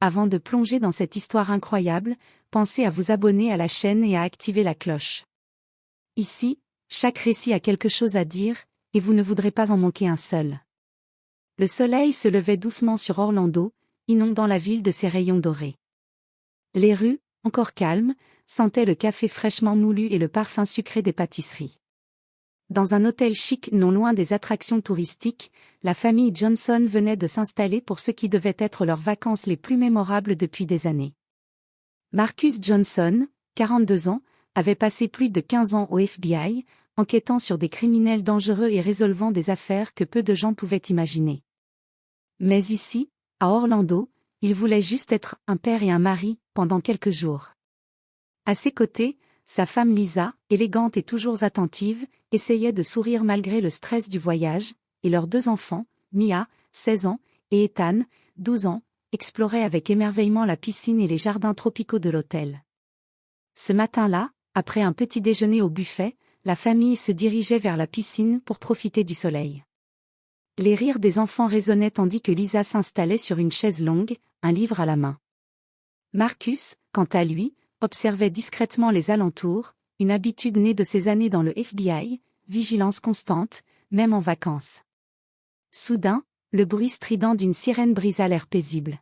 avant de plonger dans cette histoire incroyable, pensez à vous abonner à la chaîne et à activer la cloche. Ici, chaque récit a quelque chose à dire, et vous ne voudrez pas en manquer un seul. Le soleil se levait doucement sur Orlando, inondant la ville de ses rayons dorés. Les rues, encore calmes, sentaient le café fraîchement moulu et le parfum sucré des pâtisseries. Dans un hôtel chic non loin des attractions touristiques, la famille Johnson venait de s'installer pour ce qui devait être leurs vacances les plus mémorables depuis des années. Marcus Johnson, 42 ans, avait passé plus de 15 ans au FBI, enquêtant sur des criminels dangereux et résolvant des affaires que peu de gens pouvaient imaginer. Mais ici, à Orlando, il voulait juste être un père et un mari, pendant quelques jours. À ses côtés, sa femme Lisa, élégante et toujours attentive, essayait de sourire malgré le stress du voyage, et leurs 2 enfants, Mia, 16 ans, et Ethan, 12 ans, exploraient avec émerveillement la piscine et les jardins tropicaux de l'hôtel. Ce matin-là, après un petit déjeuner au buffet, la famille se dirigeait vers la piscine pour profiter du soleil. Les rires des enfants résonnaient tandis que Lisa s'installait sur une chaise longue, un livre à la main. Marcus, quant à lui, observait discrètement les alentours, une habitude née de ses années dans le FBI, vigilance constante, même en vacances. Soudain, le bruit strident d'une sirène brisa l'air paisible.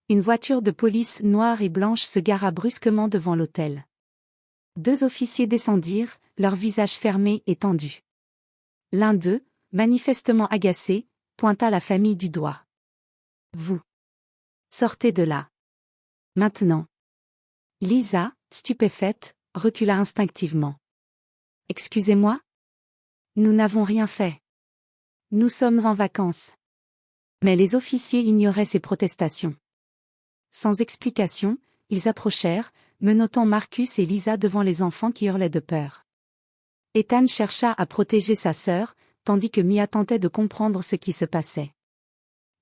Une voiture de police noire et blanche se gara brusquement devant l'hôtel. 2 officiers descendirent, leurs visages fermés et tendus. L'un d'eux, manifestement agacé, pointa la famille du doigt. « Vous. Sortez de là. Maintenant. » Lisa, stupéfaite, recula instinctivement. « Excusez-moi ? Nous n'avons rien fait. Nous sommes en vacances. » Mais les officiers ignoraient ces protestations. Sans explication, ils approchèrent, menottant Marcus et Lisa devant les enfants qui hurlaient de peur. Ethan chercha à protéger sa sœur, tandis que Mia tentait de comprendre ce qui se passait.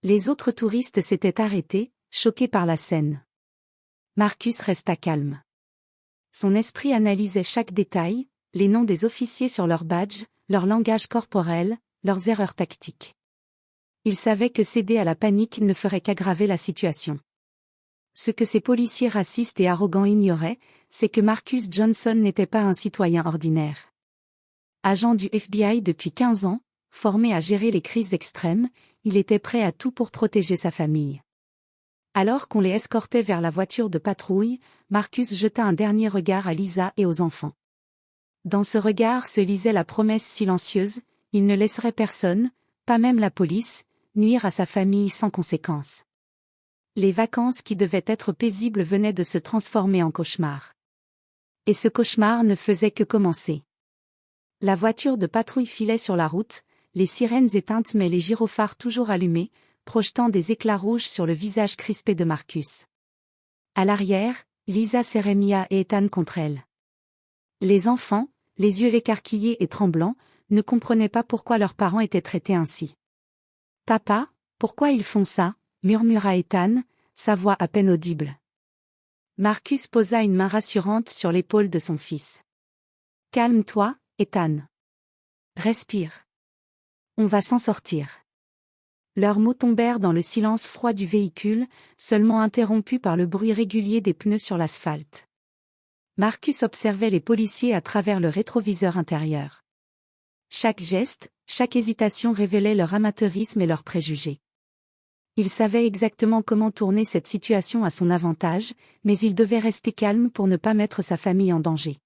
Les autres touristes s'étaient arrêtés, choqués par la scène. Marcus resta calme. Son esprit analysait chaque détail, les noms des officiers sur leurs badges, leur langage corporel, leurs erreurs tactiques. Il savait que céder à la panique ne ferait qu'aggraver la situation. Ce que ces policiers racistes et arrogants ignoraient, c'est que Marcus Johnson n'était pas un citoyen ordinaire. Agent du FBI depuis 15 ans, formé à gérer les crises extrêmes, il était prêt à tout pour protéger sa famille. Alors qu'on les escortait vers la voiture de patrouille, Marcus jeta un dernier regard à Lisa et aux enfants. Dans ce regard se lisait la promesse silencieuse, il ne laisserait personne, pas même la police, nuire à sa famille sans conséquence. Les vacances qui devaient être paisibles venaient de se transformer en cauchemar. Et ce cauchemar ne faisait que commencer. La voiture de patrouille filait sur la route, les sirènes éteintes mais les gyrophares toujours allumés, projetant des éclats rouges sur le visage crispé de Marcus. À l'arrière, Lisa serrait Mia et Ethan contre elle. Les enfants, les yeux écarquillés et tremblants, ne comprenaient pas pourquoi leurs parents étaient traités ainsi. « Papa, pourquoi ils font ça ?» murmura Ethan, sa voix à peine audible. Marcus posa une main rassurante sur l'épaule de son fils. « Calme-toi, Ethan. Respire. On va s'en sortir. » Leurs mots tombèrent dans le silence froid du véhicule, seulement interrompu par le bruit régulier des pneus sur l'asphalte. Marcus observait les policiers à travers le rétroviseur intérieur. Chaque geste, chaque hésitation révélait leur amateurisme et leurs préjugés. Il savait exactement comment tourner cette situation à son avantage, mais il devait rester calme pour ne pas mettre sa famille en danger.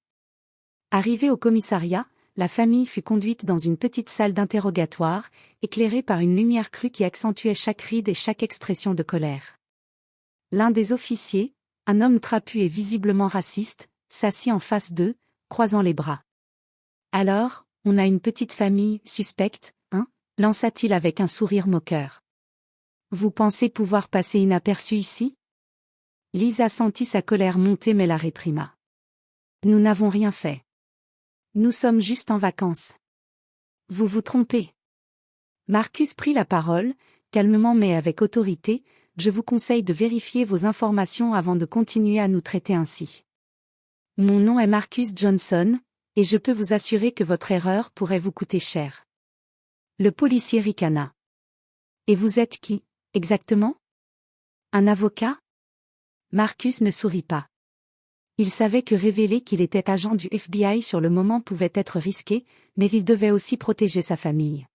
Arrivé au commissariat, la famille fut conduite dans une petite salle d'interrogatoire, éclairée par une lumière crue qui accentuait chaque ride et chaque expression de colère. L'un des officiers, un homme trapu et visiblement raciste, s'assit en face d'eux, croisant les bras. « Alors, on a une petite famille suspecte, hein ?» lança-t-il avec un sourire moqueur. « Vous pensez pouvoir passer inaperçu ici ?» Lisa sentit sa colère monter mais la réprima. « Nous n'avons rien fait. Nous sommes juste en vacances. » « Vous vous trompez. » Marcus prit la parole, calmement mais avec autorité. « Je vous conseille de vérifier vos informations avant de continuer à nous traiter ainsi. Mon nom est Marcus Johnson, et je peux vous assurer que votre erreur pourrait vous coûter cher. » Le policier ricana. « Et vous êtes qui, exactement ? Un avocat? Marcus ne sourit pas. Il savait que révéler qu'il était agent du FBI sur le moment pouvait être risqué, mais il devait aussi protéger sa famille.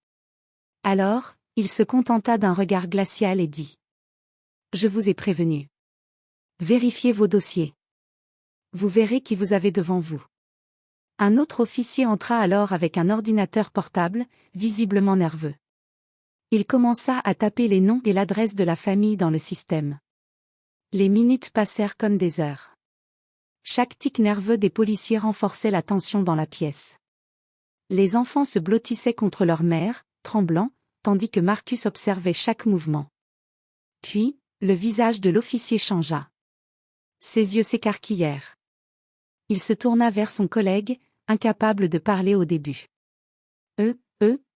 Alors, il se contenta d'un regard glacial et dit. Je vous ai prévenu. Vérifiez vos dossiers. Vous verrez qui vous avez devant vous. Un autre officier entra alors avec un ordinateur portable, visiblement nerveux. Il commença à taper les noms et l'adresse de la famille dans le système. Les minutes passèrent comme des heures. Chaque tic nerveux des policiers renforçait la tension dans la pièce. Les enfants se blottissaient contre leur mère, tremblants, tandis que Marcus observait chaque mouvement. Puis, le visage de l'officier changea. Ses yeux s'écarquillèrent. Il se tourna vers son collègue, incapable de parler au début.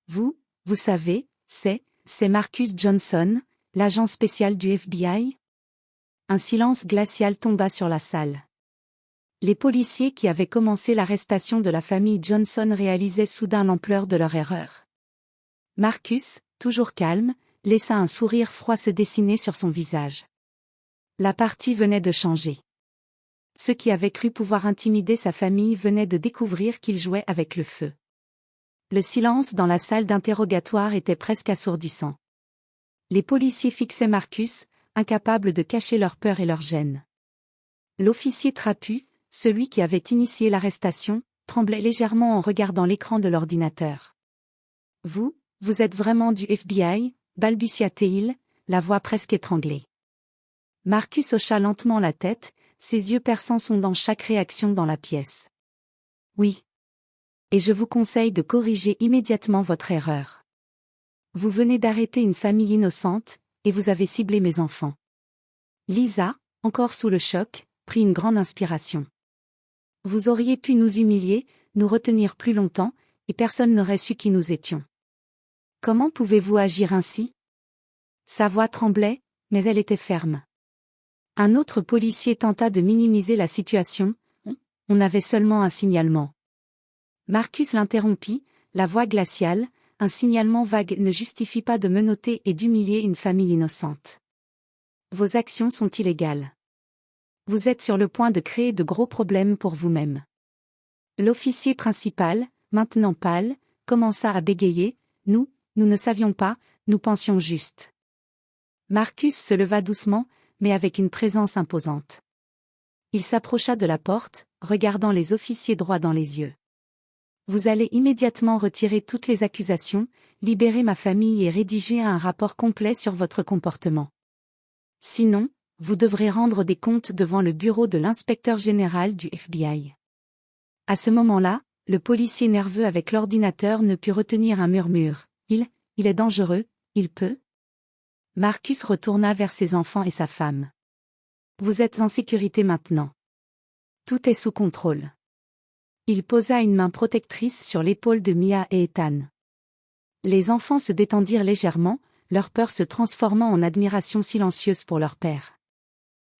Vous savez, c'est Marcus Johnson, l'agent spécial du FBI? Un silence glacial tomba sur la salle. Les policiers qui avaient commencé l'arrestation de la famille Johnson réalisaient soudain l'ampleur de leur erreur. Marcus, toujours calme, laissa un sourire froid se dessiner sur son visage. La partie venait de changer. Ceux qui avaient cru pouvoir intimider sa famille venaient de découvrir qu'il jouait avec le feu. Le silence dans la salle d'interrogatoire était presque assourdissant. Les policiers fixaient Marcus, incapables de cacher leur peur et leur gêne. L'officier trapu, celui qui avait initié l'arrestation, tremblait légèrement en regardant l'écran de l'ordinateur. « Vous êtes vraiment du FBI ?» balbutia-t-il, la voix presque étranglée. Marcus hocha lentement la tête, ses yeux perçants sondant chaque réaction dans la pièce. « Oui. Et je vous conseille de corriger immédiatement votre erreur. Vous venez d'arrêter une famille innocente, et vous avez ciblé mes enfants. » Lisa, encore sous le choc, prit une grande inspiration. « Vous auriez pu nous humilier, nous retenir plus longtemps, et personne n'aurait su qui nous étions. Comment pouvez-vous agir ainsi ?» Sa voix tremblait, mais elle était ferme. Un autre policier tenta de minimiser la situation. « On avait seulement un signalement. » Marcus l'interrompit, la voix glaciale. « Un signalement vague ne justifie pas de menotter et d'humilier une famille innocente. Vos actions sont illégales. Vous êtes sur le point de créer de gros problèmes pour vous-même. » L'officier principal, maintenant pâle, commença à bégayer. « Nous ne savions pas, nous pensions juste. » Marcus se leva doucement, mais avec une présence imposante. Il s'approcha de la porte, regardant les officiers droit dans les yeux. « Vous allez immédiatement retirer toutes les accusations, libérer ma famille et rédiger un rapport complet sur votre comportement. Sinon, vous devrez rendre des comptes devant le bureau de l'inspecteur général du FBI. » À ce moment-là, le policier nerveux avec l'ordinateur ne put retenir un murmure. « Il est dangereux, il peut ?» Marcus retourna vers ses enfants et sa femme. « Vous êtes en sécurité maintenant. Tout est sous contrôle. » Il posa une main protectrice sur l'épaule de Mia et Ethan. Les enfants se détendirent légèrement, leur peur se transformant en admiration silencieuse pour leur père.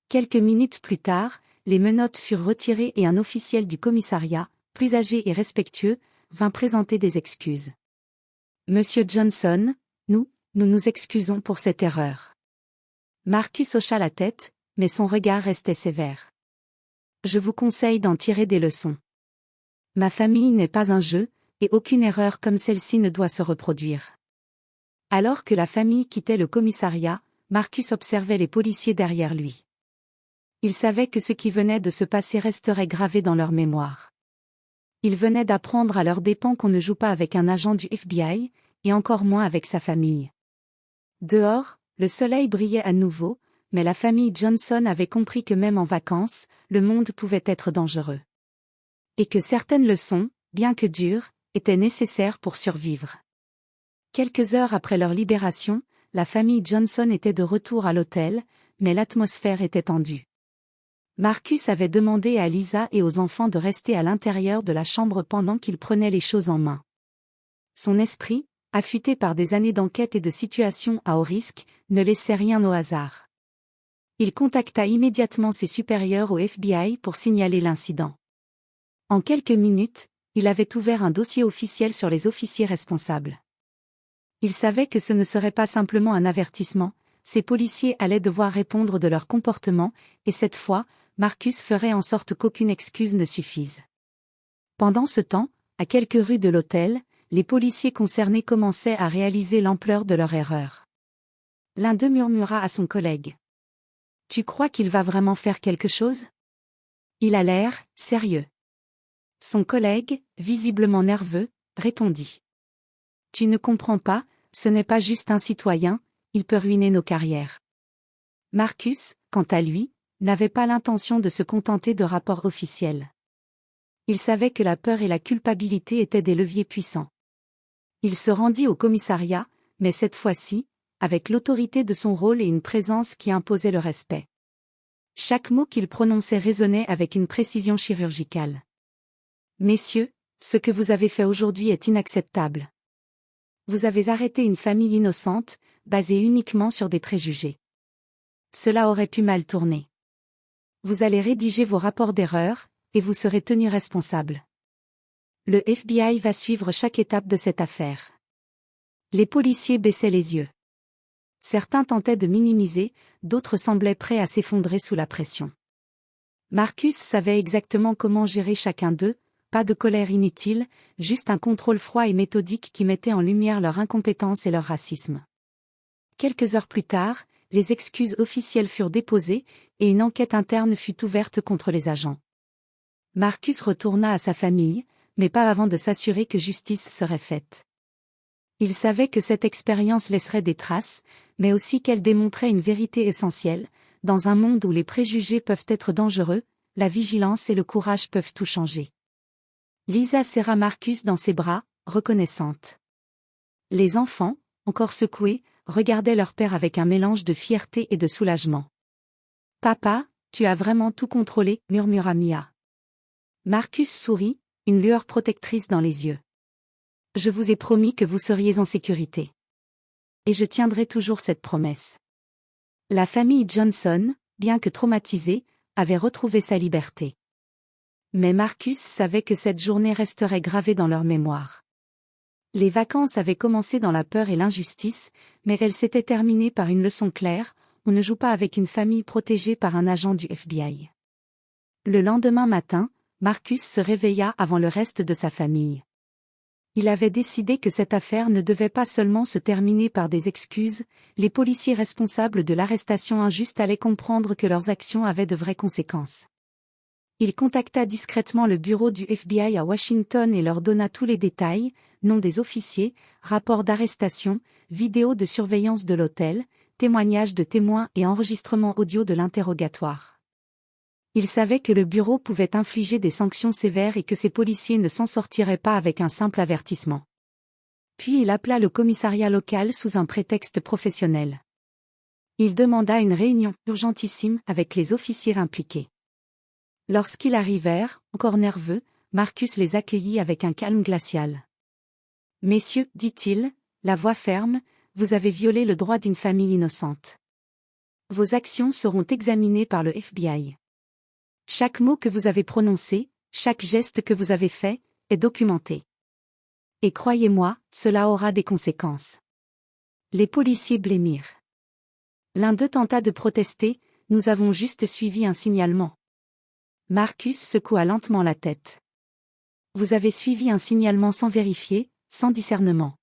Quelques minutes plus tard, les menottes furent retirées et un officiel du commissariat, plus âgé et respectueux, vint présenter des excuses. « Monsieur Johnson, nous nous excusons pour cette erreur. » Marcus hocha la tête, mais son regard restait sévère. « Je vous conseille d'en tirer des leçons. Ma famille n'est pas un jeu, et aucune erreur comme celle-ci ne doit se reproduire. » Alors que la famille quittait le commissariat, Marcus observait les policiers derrière lui. Il savait que ce qui venait de se passer resterait gravé dans leur mémoire. Il venait d'apprendre à leurs dépens qu'on ne joue pas avec un agent du FBI, et encore moins avec sa famille. Dehors, le soleil brillait à nouveau, mais la famille Johnson avait compris que même en vacances, le monde pouvait être dangereux. Et que certaines leçons, bien que dures, étaient nécessaires pour survivre. Quelques heures après leur libération, la famille Johnson était de retour à l'hôtel, mais l'atmosphère était tendue. Marcus avait demandé à Lisa et aux enfants de rester à l'intérieur de la chambre pendant qu'ils prenaient les choses en main. Son esprit, affûté par des années d'enquête et de situations à haut risque, ne laissait rien au hasard. Il contacta immédiatement ses supérieurs au FBI pour signaler l'incident. En quelques minutes, il avait ouvert un dossier officiel sur les officiers responsables. Il savait que ce ne serait pas simplement un avertissement, ces policiers allaient devoir répondre de leur comportement, et cette fois, Marcus ferait en sorte qu'aucune excuse ne suffise. Pendant ce temps, à quelques rues de l'hôtel, les policiers concernés commençaient à réaliser l'ampleur de leur erreur. L'un d'eux murmura à son collègue. « Tu crois qu'il va vraiment faire quelque chose ? Il a l'air sérieux. » Son collègue, visiblement nerveux, répondit. « Tu ne comprends pas, ce n'est pas juste un citoyen, il peut ruiner nos carrières. » Marcus, quant à lui, n'avait pas l'intention de se contenter de rapports officiels. Il savait que la peur et la culpabilité étaient des leviers puissants. Il se rendit au commissariat, mais cette fois-ci, avec l'autorité de son rôle et une présence qui imposait le respect. Chaque mot qu'il prononçait résonnait avec une précision chirurgicale. « Messieurs, ce que vous avez fait aujourd'hui est inacceptable. Vous avez arrêté une famille innocente, basée uniquement sur des préjugés. Cela aurait pu mal tourner. Vous allez rédiger vos rapports d'erreur, et vous serez tenu responsable. Le FBI va suivre chaque étape de cette affaire. » Les policiers baissaient les yeux. Certains tentaient de minimiser, d'autres semblaient prêts à s'effondrer sous la pression. Marcus savait exactement comment gérer chacun d'eux, pas de colère inutile, juste un contrôle froid et méthodique qui mettait en lumière leur incompétence et leur racisme. Quelques heures plus tard, les excuses officielles furent déposées, et une enquête interne fut ouverte contre les agents. Marcus retourna à sa famille, mais pas avant de s'assurer que justice serait faite. Il savait que cette expérience laisserait des traces, mais aussi qu'elle démontrait une vérité essentielle. Dans un monde où les préjugés peuvent être dangereux, la vigilance et le courage peuvent tout changer. Lisa serra Marcus dans ses bras, reconnaissante. Les enfants, encore secoués, regardaient leur père avec un mélange de fierté et de soulagement. « Papa, tu as vraiment tout contrôlé, » murmura Mia. Marcus sourit, une lueur protectrice dans les yeux. « Je vous ai promis que vous seriez en sécurité. Et je tiendrai toujours cette promesse. » La famille Johnson, bien que traumatisée, avait retrouvé sa liberté. Mais Marcus savait que cette journée resterait gravée dans leur mémoire. Les vacances avaient commencé dans la peur et l'injustice, mais elles s'étaient terminées par une leçon claire: on ne joue pas avec une famille protégée par un agent du FBI. Le lendemain matin, Marcus se réveilla avant le reste de sa famille. Il avait décidé que cette affaire ne devait pas seulement se terminer par des excuses, les policiers responsables de l'arrestation injuste allaient comprendre que leurs actions avaient de vraies conséquences. Il contacta discrètement le bureau du FBI à Washington et leur donna tous les détails: nom des officiers, rapport d'arrestation, vidéo de surveillance de l'hôtel, témoignages de témoins et enregistrement audio de l'interrogatoire. Il savait que le bureau pouvait infliger des sanctions sévères et que ces policiers ne s'en sortiraient pas avec un simple avertissement. Puis il appela le commissariat local sous un prétexte professionnel. Il demanda une réunion urgentissime avec les officiers impliqués. Lorsqu'ils arrivèrent, encore nerveux, Marcus les accueillit avec un calme glacial. « Messieurs, dit-il, la voix ferme, vous avez violé le droit d'une famille innocente. Vos actions seront examinées par le FBI. Chaque mot que vous avez prononcé, chaque geste que vous avez fait, est documenté. Et croyez-moi, cela aura des conséquences. » Les policiers blêmirent. L'un d'eux tenta de protester: « Nous avons juste suivi un signalement. » Marcus secoua lentement la tête. « Vous avez suivi un signalement sans vérifier, sans discernement.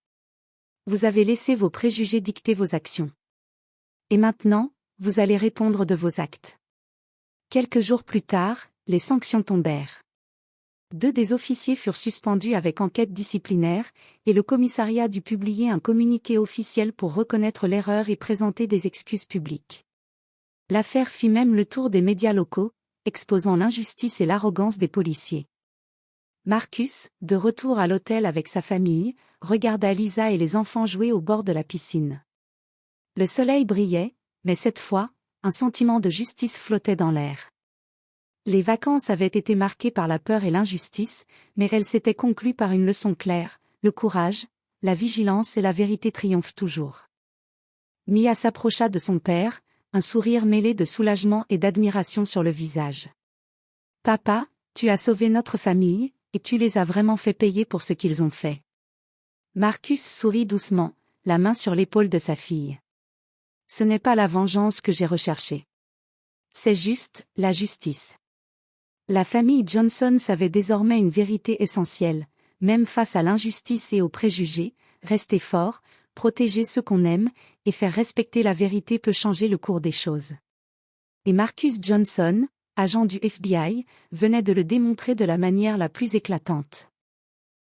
Vous avez laissé vos préjugés dicter vos actions. Et maintenant, vous allez répondre de vos actes. » Quelques jours plus tard, les sanctions tombèrent. 2 des officiers furent suspendus avec enquête disciplinaire, et le commissariat dut publier un communiqué officiel pour reconnaître l'erreur et présenter des excuses publiques. L'affaire fit même le tour des médias locaux, exposant l'injustice et l'arrogance des policiers. Marcus, de retour à l'hôtel avec sa famille, regarda Lisa et les enfants jouer au bord de la piscine. Le soleil brillait, mais cette fois, un sentiment de justice flottait dans l'air. Les vacances avaient été marquées par la peur et l'injustice, mais elles s'étaient conclues par une leçon claire: le courage, la vigilance et la vérité triomphent toujours. Mia s'approcha de son père, un sourire mêlé de soulagement et d'admiration sur le visage. « Papa, tu as sauvé notre famille, et tu les as vraiment fait payer pour ce qu'ils ont fait. » Marcus sourit doucement, la main sur l'épaule de sa fille. Ce n'est pas la vengeance que j'ai recherchée. C'est juste, la justice. La famille Johnson savait désormais une vérité essentielle, même face à l'injustice et aux préjugés, rester fort, protéger ceux qu'on aime, et faire respecter la vérité peut changer le cours des choses. Et Marcus Johnson, agent du FBI, venait de le démontrer de la manière la plus éclatante.